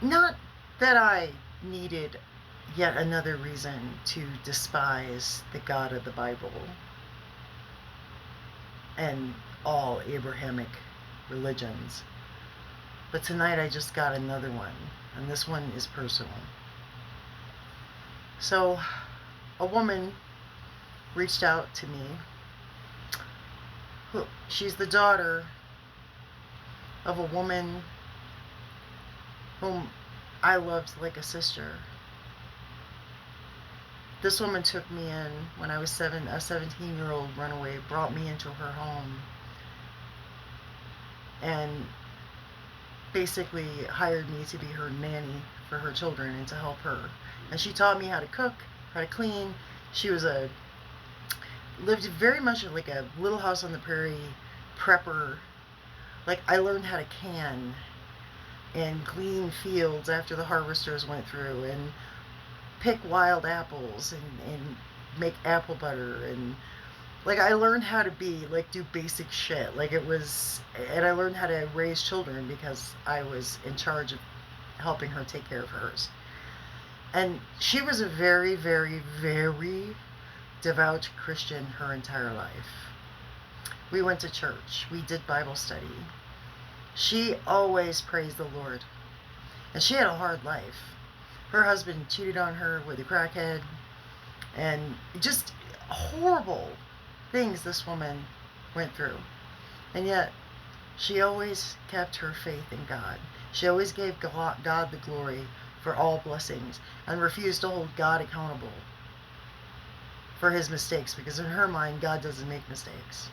Not that I needed yet another reason to despise the God of the Bible and all Abrahamic religions. But tonight I just got another one, and this one is personal. So, a woman reached out to me. She's the daughter of a woman whom I loved like a sister. This woman took me in when I was a 17-year-old runaway, brought me into her home, and basically hired me to be her nanny for her children and to help her. And she taught me how to cook, how to clean. She was lived very much like a Little House on the Prairie prepper. Like, I learned how to can and clean fields after the harvesters went through, and pick wild apples, and make apple butter, and like, I learned how to be like, do basic shit. Like, it was, and I learned how to raise children because I was in charge of helping her take care of hers. And she was a very, very, very devout Christian her entire life. We went to church, we did Bible study. She always praised the Lord, and she had a hard life. Her husband cheated on her with a crackhead, and just horrible things this woman went through. And yet, she always kept her faith in God. She always gave God the glory for all blessings and refused to hold God accountable for his mistakes, because in her mind, God doesn't make mistakes.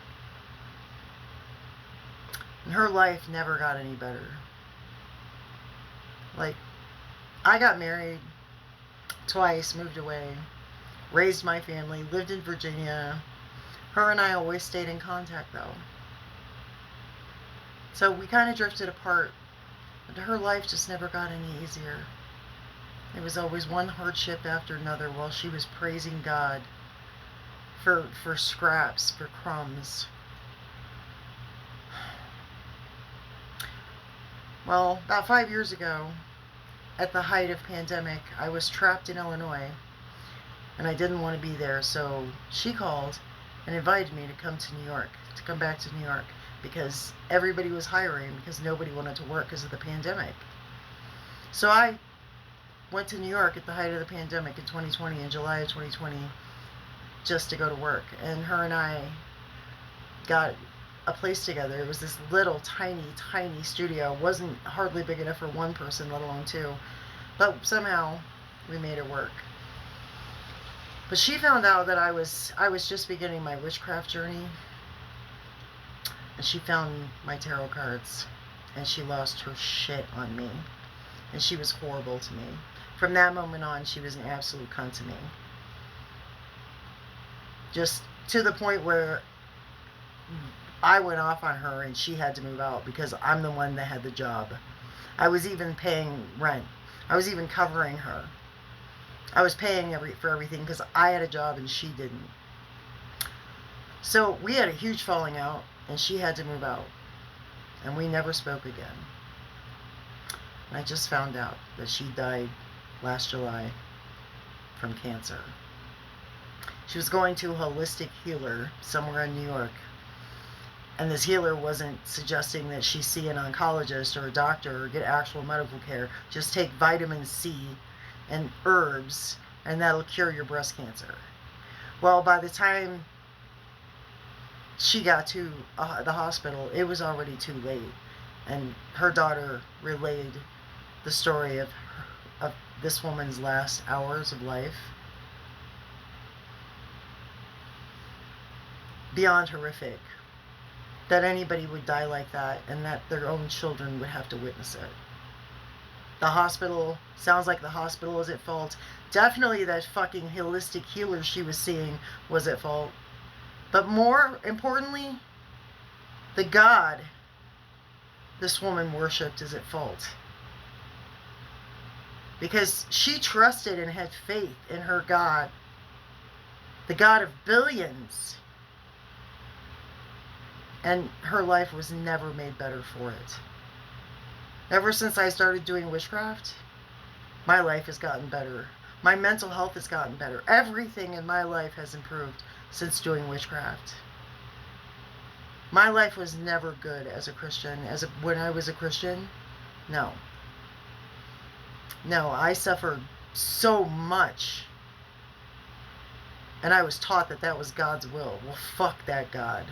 And her life never got any better. Like, I got married twice, moved away, raised my family, lived in Virginia. Her and I always stayed in contact, though. So we kind of drifted apart, but her life just never got any easier. It was always one hardship after another while she was praising God for scraps, for crumbs. Well, about 5 years ago, at the height of pandemic, I was trapped in Illinois, and I didn't want to be there, so she called and invited me to come to New York, to come back to New York, because everybody was hiring because nobody wanted to work because of the pandemic. So I went to New York at the height of the pandemic in 2020, in July of 2020, just to go to work. And her and I got a place together. It was this little tiny, tiny studio. It wasn't hardly big enough for one person, let alone two. But somehow we made it work. But she found out that I was just beginning my witchcraft journey, and she found my tarot cards, and she lost her shit on me, and she was horrible to me. From that moment on, she was an absolute cunt to me. Just to the point where I went off on her and she had to move out because I'm the one that had the job. I was even paying rent. I was even covering her. I was paying for everything because I had a job and she didn't. So we had a huge falling out, and she had to move out, and we never spoke again. And I just found out that she died last July from cancer. She was going to a holistic healer somewhere in New York, and this healer wasn't suggesting that she see an oncologist or a doctor or get actual medical care. Just take vitamin C and herbs, and that'll cure your breast cancer. Well, by the time she got to the hospital, it was already too late. And her daughter relayed the story of this woman's last hours of life. Beyond horrific. That anybody would die like that, and that their own children would have to witness it. The hospital, sounds like the hospital is at fault. Definitely that fucking holistic healer she was seeing was at fault. But more importantly, the God this woman worshipped is at fault. Because she trusted and had faith in her God, the God of billions. And her life was never made better for it. Ever since I started doing witchcraft, my life has gotten better. My mental health has gotten better. Everything in my life has improved since doing witchcraft. My life was never good as a Christian. When I was a Christian, no. No, I suffered so much. And I was taught that that was God's will. Well, fuck that God.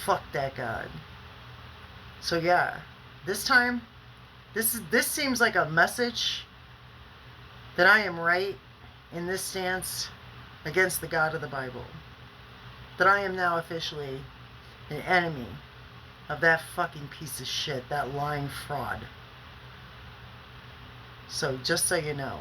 Fuck that God. So yeah, this time, this seems like a message that I am right in this stance against the God of the Bible. That I am now officially an enemy of that fucking piece of shit, that lying fraud. So just so you know.